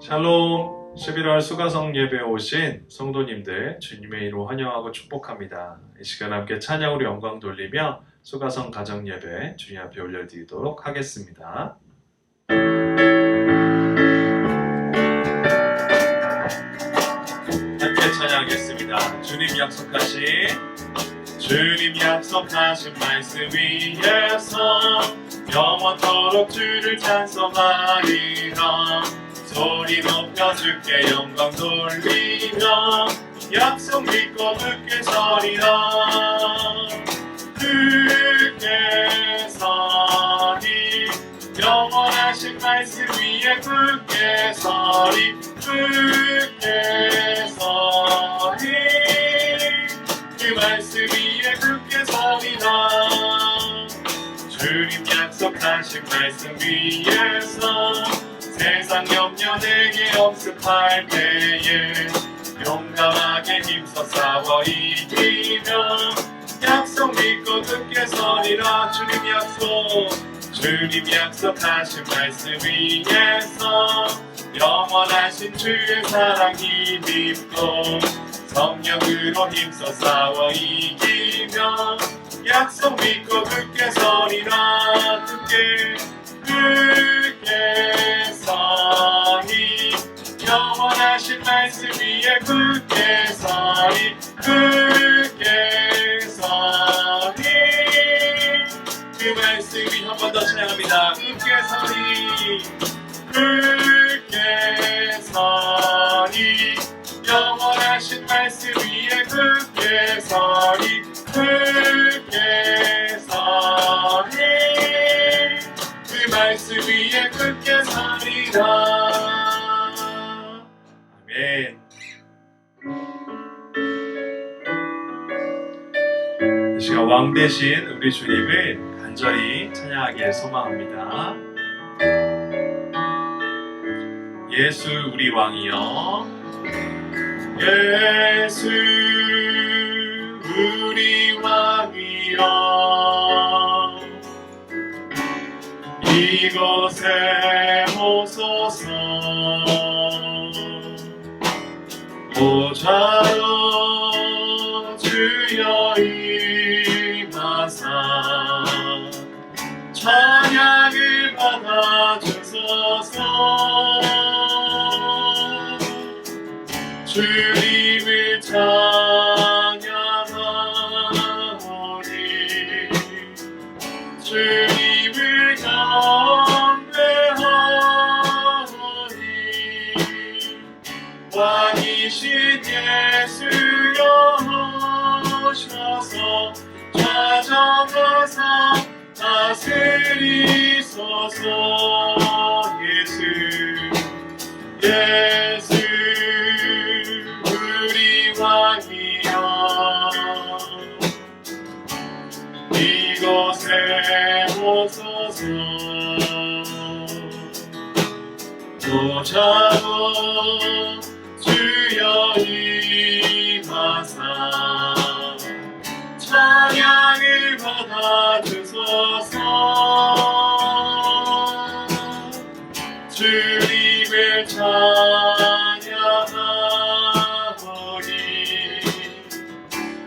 샬롬 11월 수가성 예배에 오신 성도님들 주님의 이름으로 환영하고 축복합니다. 이 시간 함께 찬양으로 영광 돌리며 수가성 가정 예배 주님 앞에 올려드리도록 하겠습니다. 함께 찬양하겠습니다. 주님 약속하신 말씀 위에서 영원토록 주를 찬송하리라. 소리 높여 주께 영광 돌리며 약속 믿고 굳게 서리라. 굳게 서리 영원하신 말씀 위에 굳게 서리. 굳게 서리 그 말씀 위에 굳게 서리라. 주님 약속하신 말씀 위에서 세상 염려 내게 엄습할 때에 용감하게 힘써 싸워 이기며 약속 믿고 굳게 서리라. 주님 약속하신 말씀 위에서 영원하신 주의 사랑 힘입고 성령으로 힘써 싸워 이기며 약속 믿고 굳게 서리라. 굳게 서리 영원하신 말씀 위에 굳게 서리. 굳게 서리 그 말씀 위 한 번 더 찬양합니다. 굳게 서리. 굳게 서리 영원하신 말씀 위에 굳게 서리. 굳게 서리 그 말씀 위에 굳게 서리라. 아멘. 이 시간 왕 대신 우리 주님을 간절히 찬양하길 소망합니다. 예수 우리 왕이여, 예수 우리 왕이여, 이곳에 오소서. 보좌로 주여 임하사 찬양을 받아주소서. 주님을 찬양하오니 주님을 경배하오니 왕이신 예수여 오셔서 찾아가사 다스리소서. 예수 우리 왕이여, 이곳에 오소서. 보좌로 주여 임하사 찬양을 받아주소서. 주님을 찬양하오니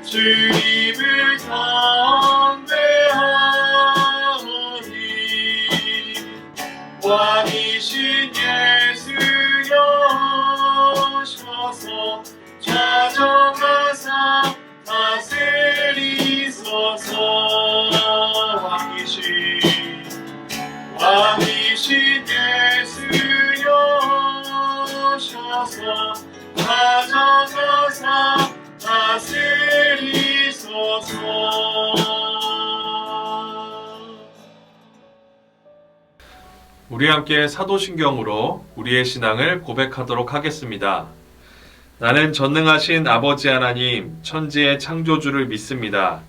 주님을 경배하오니 왕이신 예수여 오셔서 찾아가사 다스리소서. 왕이신 예수여 오셔서 찾아가사 다스리소서. 우리 함께 사도신경으로 우리의 신앙을 고백하도록 하겠습니다. 나는 전능하신 아버지 하나님, 천지의 창조주를 믿습니다.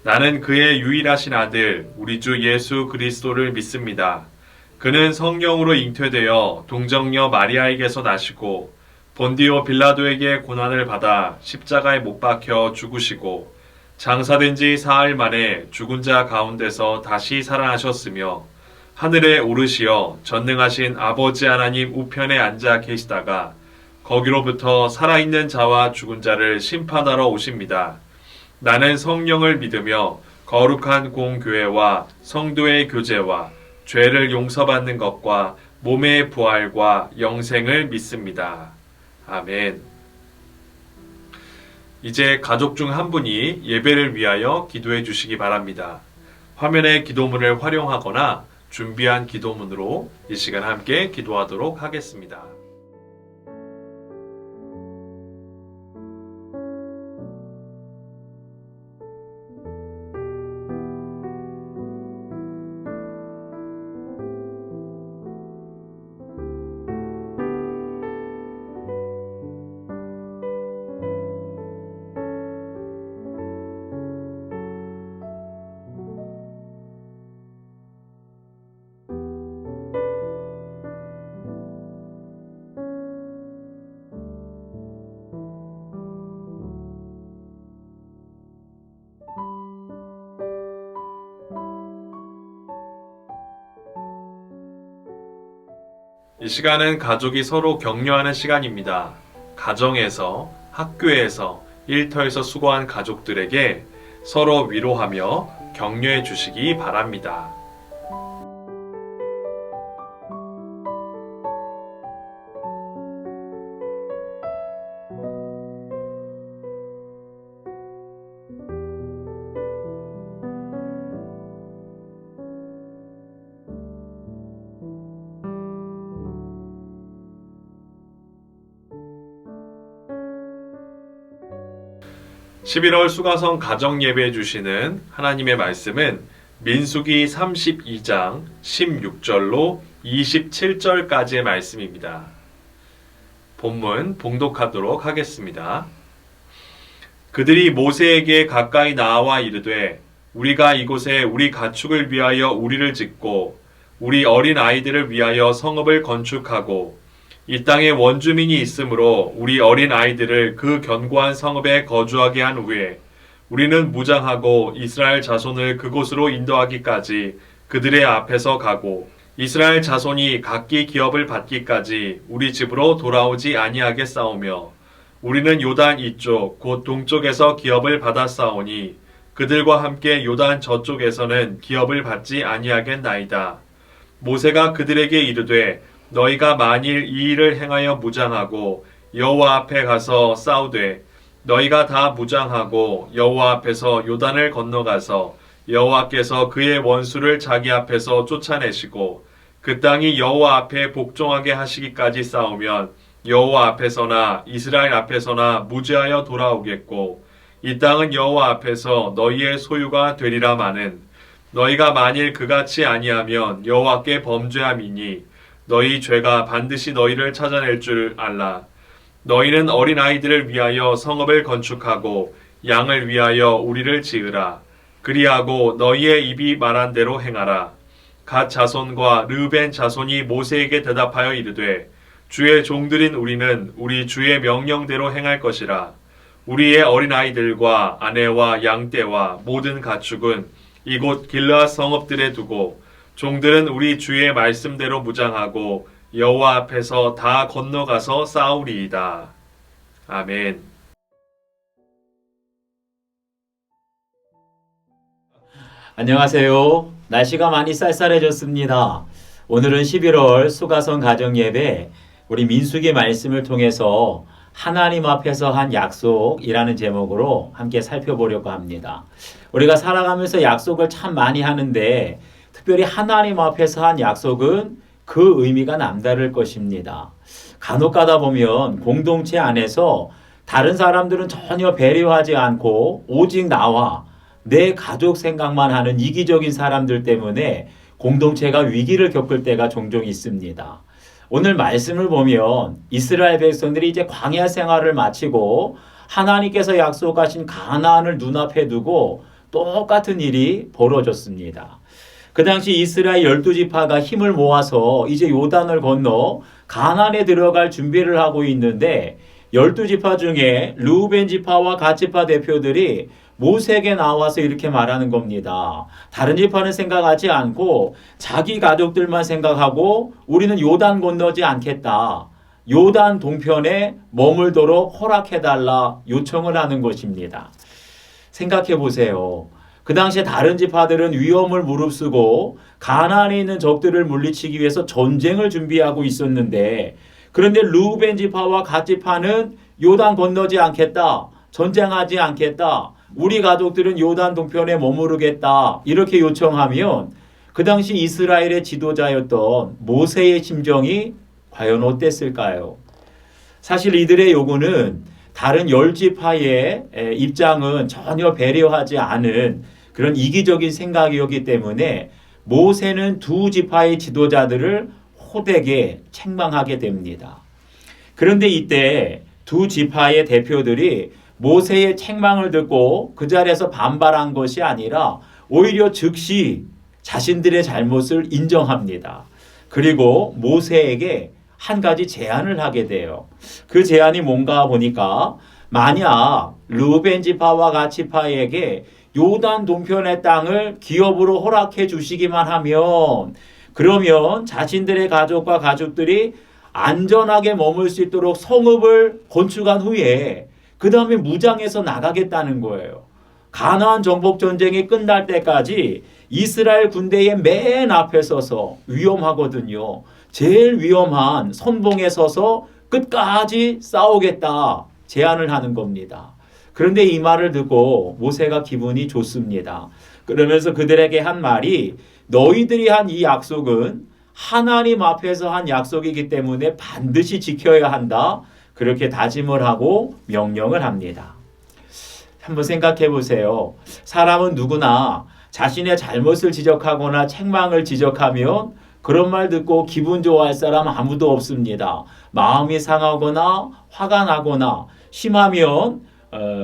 나는 그의 유일하신 아들, 우리 주 예수 그리스도를 믿습니다. 그는 성령으로 잉태되어 동정녀 마리아에게서 나시고 본디오 빌라도에게 고난을 받아 십자가에 못 박혀 죽으시고 장사된 지 사흘 만에 죽은 자 가운데서 다시 살아나셨으며 하늘에 오르시어 전능하신 아버지 하나님 우편에 앉아 계시다가 거기로부터 살아있는 자와 죽은 자를 심판하러 오십니다. 나는 성령을 믿으며 거룩한 공교회와 성도의 교제와 죄를 용서받는 것과 몸의 부활과 영생을 믿습니다. 아멘. 이제 가족 중 한 분이 예배를 위하여 기도해 주시기 바랍니다. 화면의 기도문을 활용하거나 준비한 기도문으로 이 시간 함께 기도하도록 하겠습니다. 이 시간은 가족이 서로 격려하는 시간입니다. 가정에서, 학교에서, 일터에서 수고한 가족들에게 서로 위로하며 격려해 주시기 바랍니다. (11월) 수가성 가정예배 주시는 하나님의 말씀은 민수기 32장 16절로 27절까지의 말씀입니다. 본문 봉독하도록 하겠습니다. 그들이 모세에게 가까이 나와 이르되 우리가 이곳에 우리 가축을 위하여 우리를 짓고 우리 어린 아이들을 위하여 성읍을 건축하고 이 땅에 원주민이 있으므로 우리 어린 아이들을 그 견고한 성읍에 거주하게 한 후에 우리는 무장하고 이스라엘 자손을 그곳으로 인도하기까지 그들의 앞에서 가고 이스라엘 자손이 각기 기업을 받기까지 우리 집으로 돌아오지 아니하겠사오며 우리는 요단 이쪽 곧 동쪽에서 기업을 받았사오니 그들과 함께 요단 저쪽에서는 기업을 받지 아니하겠나이다. 모세가 그들에게 이르되 너희가 만일 이 일을 행하여 무장하고 여호와 앞에 가서 싸우되 너희가 다 무장하고 여호와 앞에서 요단을 건너가서 여호와께서 그의 원수를 자기 앞에서 쫓아내시고 그 땅이 여호와 앞에 복종하게 하시기까지 싸우면 여호와 앞에서나 이스라엘 앞에서나 무죄하여 돌아오겠고 이 땅은 여호와 앞에서 너희의 소유가 되리라 마는 너희가 만일 그같이 아니하면 여호와께 범죄함이니 너희 죄가 반드시 너희를 찾아낼 줄 알라. 너희는 어린 아이들을 위하여 성읍을 건축하고 양을 위하여 우리를 지으라. 그리하고 너희의 입이 말한 대로 행하라. 갓 자손과 르벤 자손이 모세에게 대답하여 이르되 주의 종들인 우리는 우리 주의 명령대로 행할 것이라. 우리의 어린 아이들과 아내와 양떼와 모든 가축은 이곳 길르앗 성읍들에 두고 종들은 우리 주의 말씀대로 무장하고 여호와 앞에서 다 건너가서 싸우리이다. 아멘. 안녕하세요. 날씨가 많이 쌀쌀해졌습니다. 오늘은 11월 수가성 가정예배 우리 민수기 말씀을 통해서 하나님 앞에서 한 약속이라는 제목으로 함께 살펴보려고 합니다. 우리가 살아가면서 약속을 참 많이 하는데 특별히 하나님 앞에서 한 약속은 그 의미가 남다를 것입니다. 간혹 가다 보면 공동체 안에서 다른 사람들은 전혀 배려하지 않고 오직 나와 내 가족 생각만 하는 이기적인 사람들 때문에 공동체가 위기를 겪을 때가 종종 있습니다. 오늘 말씀을 보면 이스라엘 백성들이 이제 광야 생활을 마치고 하나님께서 약속하신 가나안을 눈앞에 두고 똑같은 일이 벌어졌습니다. 그 당시 이스라엘 12지파가 힘을 모아서 이제 요단을 건너 가나안에 들어갈 준비를 하고 있는데 12지파 중에 르우벤 지파와 갓 지파 대표들이 모세에게 나와서 이렇게 말하는 겁니다. 다른 지파는 생각하지 않고 자기 가족들만 생각하고 우리는 요단 건너지 않겠다. 요단 동편에 머물도록 허락해달라 요청을 하는 것입니다. 생각해 보세요. 그 당시에 다른 지파들은 위험을 무릅쓰고 가나안에 있는 적들을 물리치기 위해서 전쟁을 준비하고 있었는데, 그런데 르우벤 지파와 갓 지파는 요단 건너지 않겠다. 전쟁하지 않겠다. 우리 가족들은 요단 동편에 머무르겠다. 이렇게 요청하면 그 당시 이스라엘의 지도자였던 모세의 심정이 과연 어땠을까요? 사실 이들의 요구는 다른 10지파의 입장은 전혀 배려하지 않은 그런 이기적인 생각이었기 때문에 모세는 두 지파의 지도자들을 호되게 책망하게 됩니다. 그런데 이때 두 지파의 대표들이 모세의 책망을 듣고 그 자리에서 반발한 것이 아니라 오히려 즉시 자신들의 잘못을 인정합니다. 그리고 모세에게 한 가지 제안을 하게 돼요. 그 제안이 뭔가 보니까, 만약 르우벤 지파와 갓 지파에게 요단 동편의 땅을 기업으로 허락해 주시기만 하면, 그러면 자신들의 가족과 가족들이 안전하게 머물 수 있도록 성읍을 건축한 후에 그 다음에 무장해서 나가겠다는 거예요. 가나안 정복 전쟁이 끝날 때까지 이스라엘 군대의 맨 앞에 서서, 위험하거든요, 제일 위험한 선봉에 서서 끝까지 싸우겠다 제안을 하는 겁니다. 그런데 이 말을 듣고 모세가 기분이 좋습니다. 그러면서 그들에게 한 말이, 너희들이 한 이 약속은 하나님 앞에서 한 약속이기 때문에 반드시 지켜야 한다. 그렇게 다짐을 하고 명령을 합니다. 한번 생각해 보세요. 사람은 누구나 자신의 잘못을 지적하거나 책망을 지적하면 그런 말 듣고 기분 좋아할 사람 아무도 없습니다. 마음이 상하거나 화가 나거나 심하면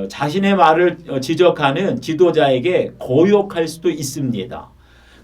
자신의 말을 지적하는 지도자에게 고욕할 수도 있습니다.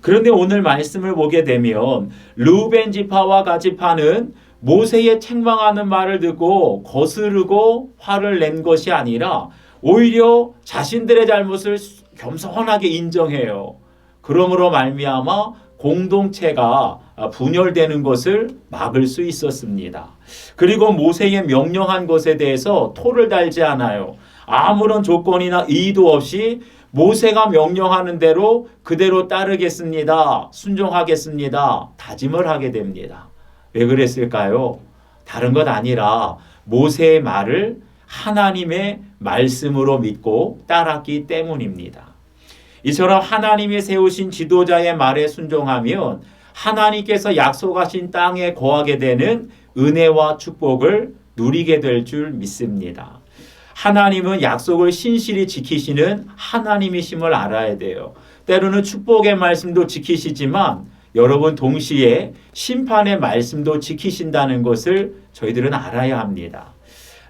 그런데 오늘 말씀을 보게 되면 르우벤 지파와 갓 지파는 모세의 책망하는 말을 듣고 거스르고 화를 낸 것이 아니라 오히려 자신들의 잘못을 겸손하게 인정해요. 그러므로 말미암아 공동체가 분열되는 것을 막을 수 있었습니다. 그리고 모세의 명령한 것에 대해서 토를 달지 않아요. 아무런 조건이나 이의도 없이 모세가 명령하는 대로 그대로 따르겠습니다. 순종하겠습니다. 다짐을 하게 됩니다. 왜 그랬을까요? 다른 것 아니라 모세의 말을 하나님의 말씀으로 믿고 따랐기 때문입니다. 이처럼 하나님이 세우신 지도자의 말에 순종하면 하나님께서 약속하신 땅에 거하게 되는 은혜와 축복을 누리게 될 줄 믿습니다. 하나님은 약속을 신실히 지키시는 하나님이심을 알아야 돼요. 때로는 축복의 말씀도 지키시지만 여러분 동시에 심판의 말씀도 지키신다는 것을 저희들은 알아야 합니다.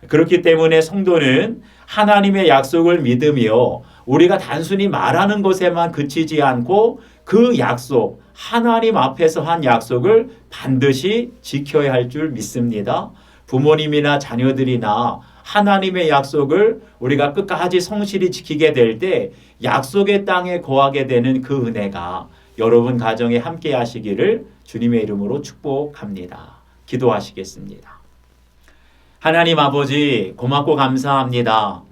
그렇기 때문에 성도는 하나님의 약속을 믿으며 우리가 단순히 말하는 것에만 그치지 않고 그 약속, 하나님 앞에서 한 약속을 반드시 지켜야 할 줄 믿습니다. 부모님이나 자녀들이나 하나님의 약속을 우리가 끝까지 성실히 지키게 될 때 약속의 땅에 거하게 되는 그 은혜가 여러분 가정에 함께 하시기를 주님의 이름으로 축복합니다. 기도하시겠습니다. 하나님 아버지, 고맙고 감사합니다.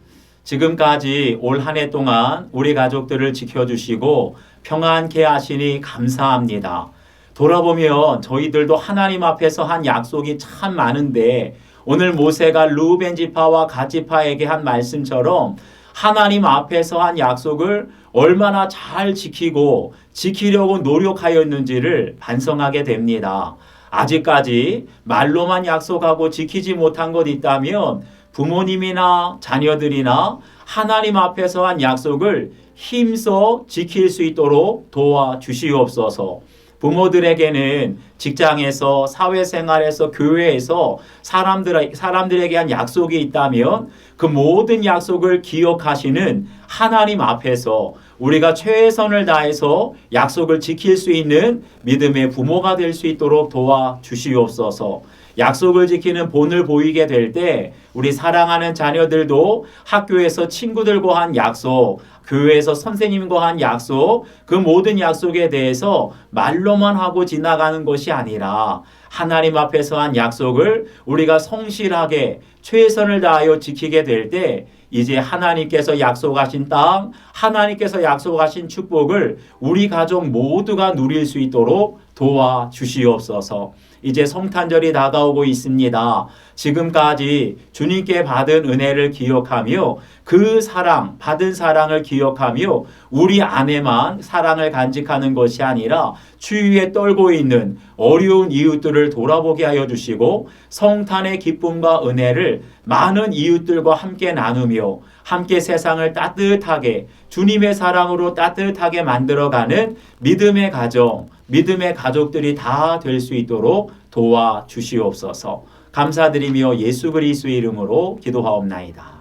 지금까지 올 한 해 동안 우리 가족들을 지켜주시고 평안케 하시니 감사합니다. 돌아보면 저희들도 하나님 앞에서 한 약속이 참 많은데 오늘 모세가 르우벤 지파와 갓 지파에게 한 말씀처럼 하나님 앞에서 한 약속을 얼마나 잘 지키고 지키려고 노력하였는지를 반성하게 됩니다. 아직까지 말로만 약속하고 지키지 못한 것 있다면 부모님이나 자녀들이나 하나님 앞에서 한 약속을 힘써 지킬 수 있도록 도와주시옵소서. 부모들에게는 직장에서, 사회생활에서, 교회에서 사람들에게 한 약속이 있다면 그 모든 약속을 기억하시는 하나님 앞에서 우리가 최선을 다해서 약속을 지킬 수 있는 믿음의 부모가 될 수 있도록 도와주시옵소서. 약속을 지키는 본을 보이게 될 때 우리 사랑하는 자녀들도 학교에서 친구들과 한 약속, 교회에서 선생님과 한 약속, 그 모든 약속에 대해서 말로만 하고 지나가는 것이 아니라 하나님 앞에서 한 약속을 우리가 성실하게 최선을 다하여 지키게 될 때 이제 하나님께서 약속하신 땅, 하나님께서 약속하신 축복을 우리 가족 모두가 누릴 수 있도록 도와주시옵소서. 이제 성탄절이 다가오고 있습니다. 지금까지 주님께 받은 은혜를 기억하며 그 사랑, 받은 사랑을 기억하며 우리 안에만 사랑을 간직하는 것이 아니라 주위에 떨고 있는 어려운 이웃들을 돌아보게 하여 주시고 성탄의 기쁨과 은혜를 많은 이웃들과 함께 나누며 함께 세상을 따뜻하게 주님의 사랑으로 따뜻하게 만들어가는 믿음의 가정, 믿음의 가족들이 다 될 수 있도록 도와주시옵소서. 감사드리며 예수 그리스도의 이름으로 기도하옵나이다.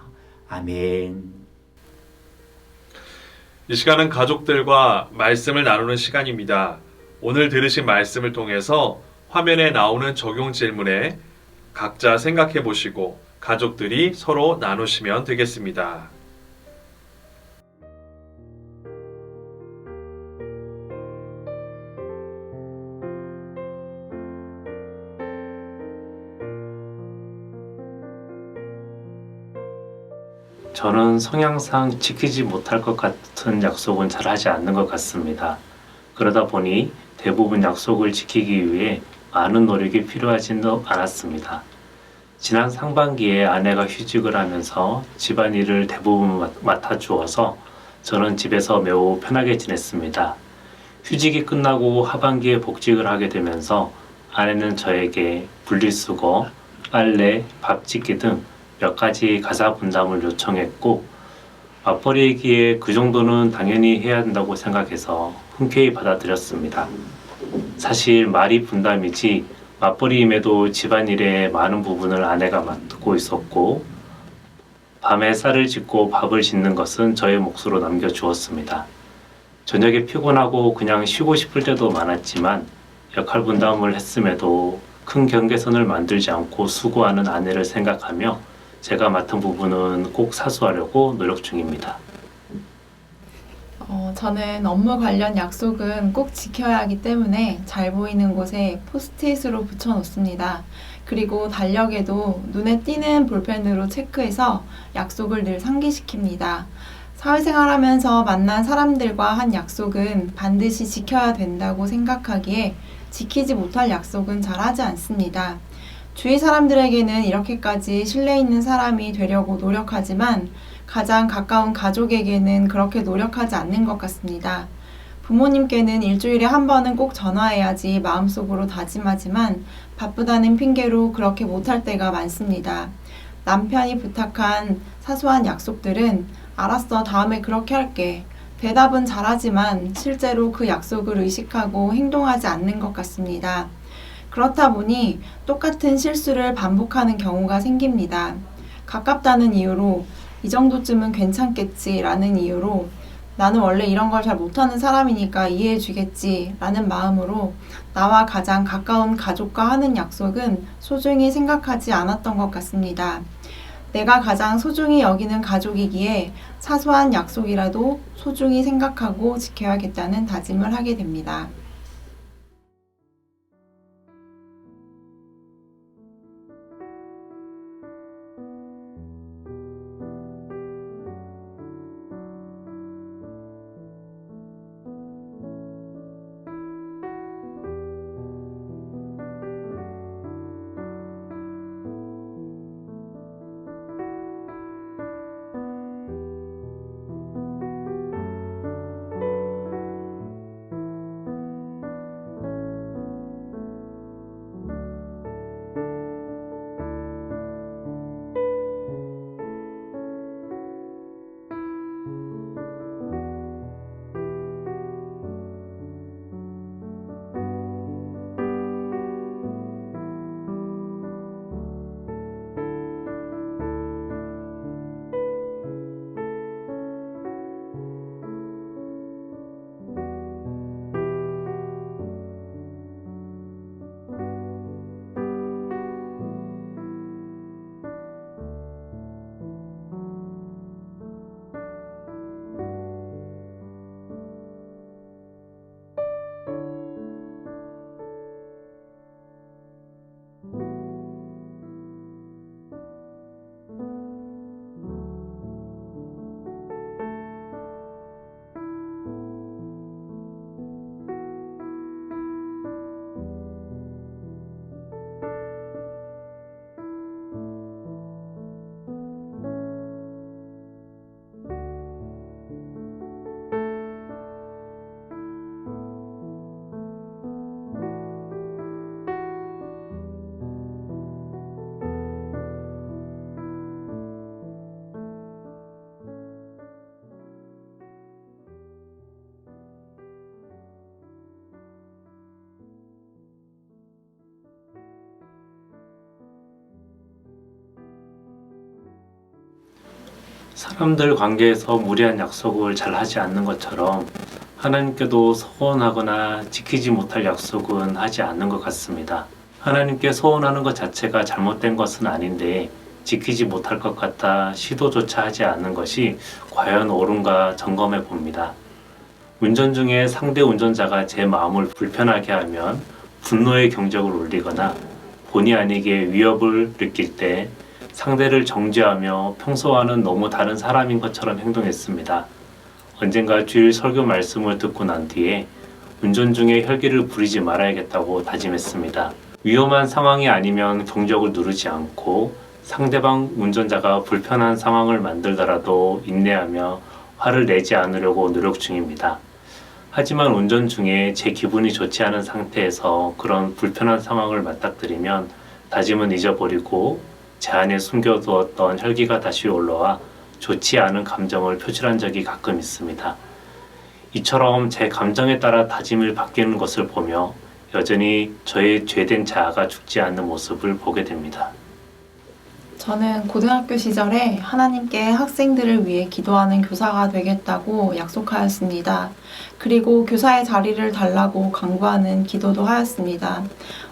아멘. 이 시간은 가족들과 말씀을 나누는 시간입니다. 오늘 들으신 말씀을 통해서 화면에 나오는 적용 질문에 각자 생각해 보시고 가족들이 서로 나누시면 되겠습니다. 저는 성향상 지키지 못할 것 같은 약속은 잘 하지 않는 것 같습니다. 그러다 보니 대부분 약속을 지키기 위해 많은 노력이 필요하지는 않았습니다. 지난 상반기에 아내가 휴직을 하면서 집안일을 대부분 맡아주어서 저는 집에서 매우 편하게 지냈습니다. 휴직이 끝나고 하반기에 복직을 하게 되면서 아내는 저에게 분리수거, 빨래, 밥 짓기 등 몇 가지 가사 분담을 요청했고 맞벌이이기에 그 정도는 당연히 해야 한다고 생각해서 흔쾌히 받아들였습니다. 사실 말이 분담이지 맞벌이임에도 집안일의 많은 부분을 아내가 맡고 있었고 밤에 쌀을 짓고 밥을 짓는 것은 저의 몫으로 남겨주었습니다. 저녁에 피곤하고 그냥 쉬고 싶을 때도 많았지만 역할 분담을 했음에도 큰 경계선을 만들지 않고 수고하는 아내를 생각하며 제가 맡은 부분은 꼭 사수하려고 노력 중입니다. 저는 업무 관련 약속은 꼭 지켜야 하기 때문에 잘 보이는 곳에 포스트잇으로 붙여놓습니다. 그리고 달력에도 눈에 띄는 볼펜으로 체크해서 약속을 늘 상기시킵니다. 사회생활하면서 만난 사람들과 한 약속은 반드시 지켜야 된다고 생각하기에 지키지 못할 약속은 잘 하지 않습니다. 주위 사람들에게는 이렇게까지 신뢰 있는 사람이 되려고 노력하지만 가장 가까운 가족에게는 그렇게 노력하지 않는 것 같습니다. 부모님께는 일주일에 한 번은 꼭 전화해야지 마음속으로 다짐하지만 바쁘다는 핑계로 그렇게 못할 때가 많습니다. 남편이 부탁한 사소한 약속들은 알았어, 다음에 그렇게 할게. 대답은 잘하지만 실제로 그 약속을 의식하고 행동하지 않는 것 같습니다. 그렇다 보니 똑같은 실수를 반복하는 경우가 생깁니다. 가깝다는 이유로 이 정도쯤은 괜찮겠지 라는 이유로 나는 원래 이런 걸 잘 못하는 사람이니까 이해해 주겠지 라는 마음으로 나와 가장 가까운 가족과 하는 약속은 소중히 생각하지 않았던 것 같습니다. 내가 가장 소중히 여기는 가족이기에 사소한 약속이라도 소중히 생각하고 지켜야겠다는 다짐을 하게 됩니다. 사람들 관계에서 무리한 약속을 잘 하지 않는 것처럼 하나님께도 서원하거나 지키지 못할 약속은 하지 않는 것 같습니다. 하나님께 서원하는 것 자체가 잘못된 것은 아닌데 지키지 못할 것 같아 시도조차 하지 않는 것이 과연 옳은가 점검해 봅니다. 운전 중에 상대 운전자가 제 마음을 불편하게 하면 분노의 경적을 울리거나 본의 아니게 위협을 느낄 때 상대를 정죄하며 평소와는 너무 다른 사람인 것처럼 행동했습니다. 언젠가 주일 설교 말씀을 듣고 난 뒤에 운전 중에 혈기를 부리지 말아야겠다고 다짐했습니다. 위험한 상황이 아니면 경적을 누르지 않고 상대방 운전자가 불편한 상황을 만들더라도 인내하며 화를 내지 않으려고 노력 중입니다. 하지만 운전 중에 제 기분이 좋지 않은 상태에서 그런 불편한 상황을 맞닥뜨리면 다짐은 잊어버리고 제 안에 숨겨두었던 혈기가 다시 올라와 좋지 않은 감정을 표출한 적이 가끔 있습니다. 이처럼 제 감정에 따라 다짐을 바뀌는 것을 보며 여전히 저의 죄된 자아가 죽지 않는 모습을 보게 됩니다. 저는 고등학교 시절에 하나님께 학생들을 위해 기도하는 교사가 되겠다고 약속하였습니다. 그리고 교사의 자리를 달라고 강구하는 기도도 하였습니다.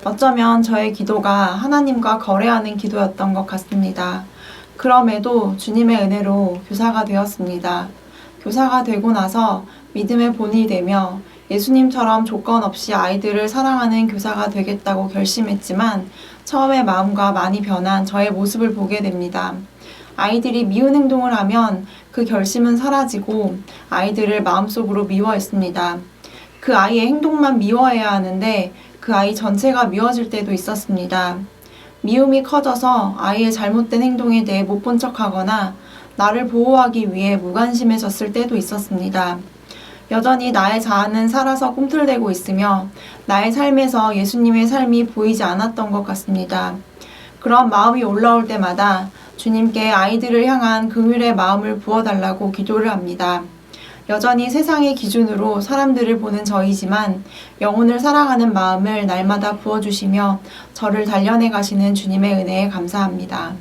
어쩌면 저의 기도가 하나님과 거래하는 기도였던 것 같습니다. 그럼에도 주님의 은혜로 교사가 되었습니다. 교사가 되고 나서 믿음의 본이 되며 예수님처럼 조건 없이 아이들을 사랑하는 교사가 되겠다고 결심했지만 처음에 마음과 많이 변한 저의 모습을 보게 됩니다. 아이들이 미운 행동을 하면 그 결심은 사라지고 아이들을 마음속으로 미워했습니다. 그 아이의 행동만 미워해야 하는데 그 아이 전체가 미워질 때도 있었습니다. 미움이 커져서 아이의 잘못된 행동에 대해 못 본 척하거나 나를 보호하기 위해 무관심해졌을 때도 있었습니다. 여전히 나의 자아는 살아서 꿈틀대고 있으며 나의 삶에서 예수님의 삶이 보이지 않았던 것 같습니다. 그런 마음이 올라올 때마다 주님께 아이들을 향한 긍휼의 마음을 부어달라고 기도를 합니다. 여전히 세상의 기준으로 사람들을 보는 저이지만 영혼을 사랑하는 마음을 날마다 부어주시며 저를 단련해 가시는 주님의 은혜에 감사합니다.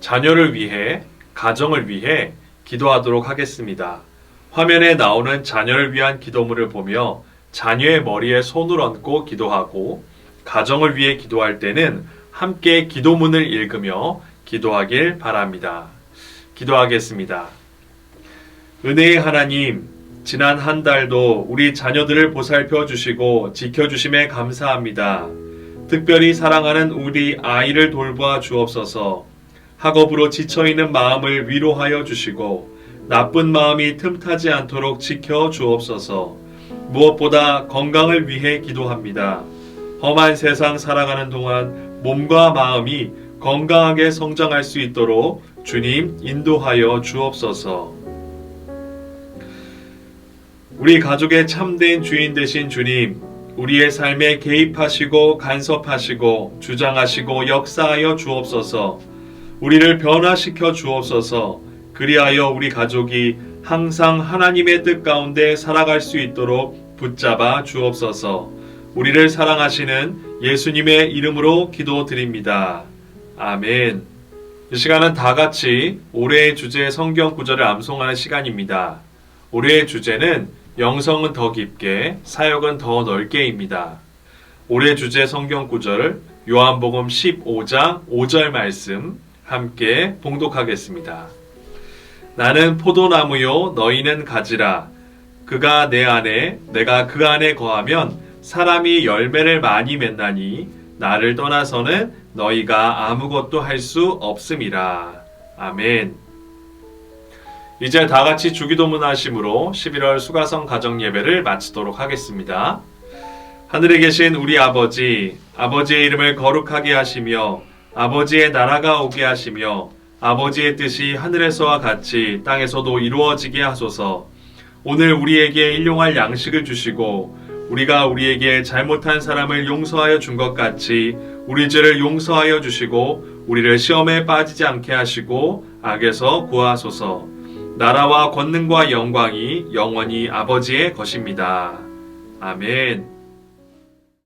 자녀를 위해, 가정을 위해 기도하도록 하겠습니다. 화면에 나오는 자녀를 위한 기도문을 보며 자녀의 머리에 손을 얹고 기도하고 가정을 위해 기도할 때는 함께 기도문을 읽으며 기도하길 바랍니다. 기도하겠습니다. 은혜의 하나님, 지난 한 달도 우리 자녀들을 보살펴 주시고 지켜주심에 감사합니다. 특별히 사랑하는 우리 아이를 돌보아 주옵소서. 학업으로 지쳐있는 마음을 위로하여 주시고 나쁜 마음이 틈타지 않도록 지켜 주옵소서. 무엇보다 건강을 위해 기도합니다. 험한 세상 살아가는 동안 몸과 마음이 건강하게 성장할 수 있도록 주님 인도하여 주옵소서. 우리 가족의 참된 주인 되신 주님, 우리의 삶에 개입하시고 간섭하시고 주장하시고 역사하여 주옵소서. 우리를 변화시켜 주옵소서. 그리하여 우리 가족이 항상 하나님의 뜻 가운데 살아갈 수 있도록 붙잡아 주옵소서. 우리를 사랑하시는 예수님의 이름으로 기도드립니다. 아멘. 이 시간은 다 같이 올해의 주제 성경 구절을 암송하는 시간입니다. 올해의 주제는 영성은 더 깊게, 사역은 더 넓게입니다. 올해 주제 성경 구절 요한복음 15장 5절 말씀 함께 봉독하겠습니다. 나는 포도나무요 너희는 가지라. 그가 내 안에 내가 그 안에 거하면 사람이 열매를 많이 맺나니 나를 떠나서는 너희가 아무것도 할 수 없음이라. 아멘. 이제 다 같이 주기도문 하심으로 11월 수가성 가정 예배를 마치도록 하겠습니다. 하늘에 계신 우리 아버지, 아버지의 이름을 거룩하게 하시며 아버지의 나라가 오게 하시며 아버지의 뜻이 하늘에서와 같이 땅에서도 이루어지게 하소서. 오늘 우리에게 일용할 양식을 주시고 우리가 우리에게 잘못한 사람을 용서하여 준 것 같이 우리 죄를 용서하여 주시고 우리를 시험에 빠지지 않게 하시고 악에서 구하소서. 나라와 권능과 영광이 영원히 아버지의 것입니다. 아멘.